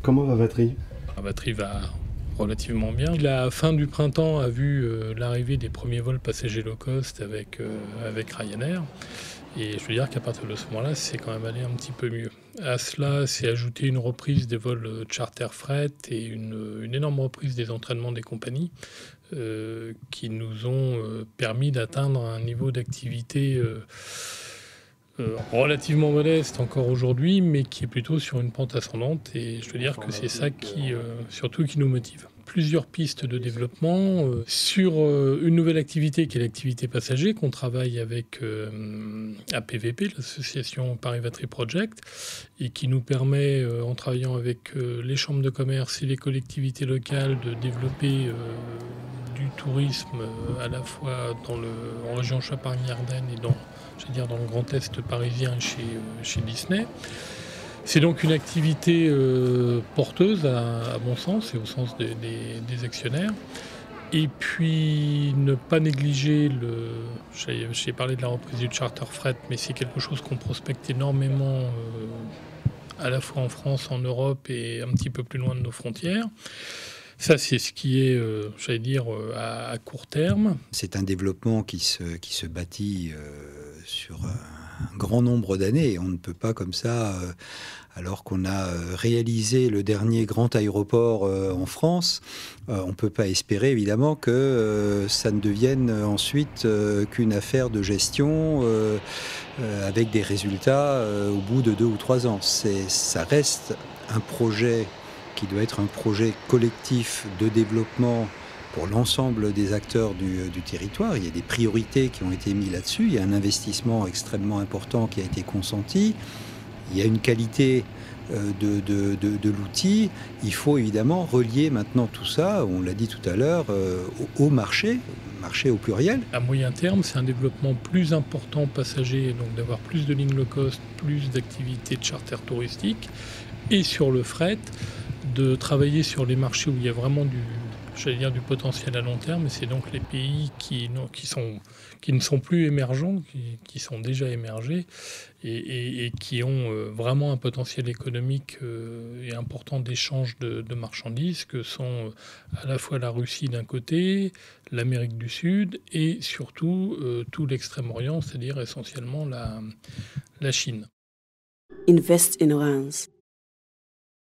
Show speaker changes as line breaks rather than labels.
Comment va Vatry?
La batterie va relativement bien. La fin du printemps a vu l'arrivée des premiers vols passagers low cost avec Ryanair. Et je veux dire qu'à partir de ce moment-là, c'est quand même allé un petit peu mieux. À cela, s'est ajouté une reprise des vols charter fret et une énorme reprise des entraînements des compagnies qui nous ont permis d'atteindre un niveau d'activité relativement modeste encore aujourd'hui, mais qui est plutôt sur une pente ascendante. Et je veux dire que c'est ça qui, surtout, qui nous motive. Plusieurs pistes de développement sur une nouvelle activité qui est l'activité passager qu'on travaille avec APVP, l'association Paris Vatry Project, et qui nous permet, en travaillant avec les chambres de commerce et les collectivités locales, de développer du tourisme à la fois en région Champagne-Ardenne et dans le Grand Est parisien chez Disney. C'est donc une activité porteuse à mon sens et au sens des actionnaires. Et puis ne pas négliger j'ai parlé de la reprise du charter fret, mais c'est quelque chose qu'on prospecte énormément à la fois en France, en Europe et un petit peu plus loin de nos frontières. Ça, c'est ce qui est, à court terme.
C'est un développement qui se bâtit sur un grand nombre d'années. On ne peut pas comme ça, alors qu'on a réalisé le dernier grand aéroport en France, on ne peut pas espérer évidemment que ça ne devienne ensuite qu'une affaire de gestion avec des résultats au bout de 2 ou 3 ans. Ça reste un projet qui doit être un projet collectif de développement pour l'ensemble des acteurs du territoire. Il y a des priorités qui ont été mises là-dessus. Il y a un investissement extrêmement important qui a été consenti. Il y a une qualité de l'outil. Il faut évidemment relier maintenant tout ça, on l'a dit tout à l'heure, au marché au pluriel.
À moyen terme, c'est un développement plus important passager, donc d'avoir plus de lignes low cost, plus d'activités de charter touristique. Et sur le fret, de travailler sur les marchés où il y a vraiment du potentiel à long terme. Et c'est donc les pays qui ne sont plus émergents, qui sont déjà émergés et qui ont vraiment un potentiel économique et important d'échange de marchandises, que sont à la fois la Russie d'un côté, l'Amérique du Sud et surtout tout l'Extrême-Orient, c'est-à-dire essentiellement la Chine.
Invest in Orange.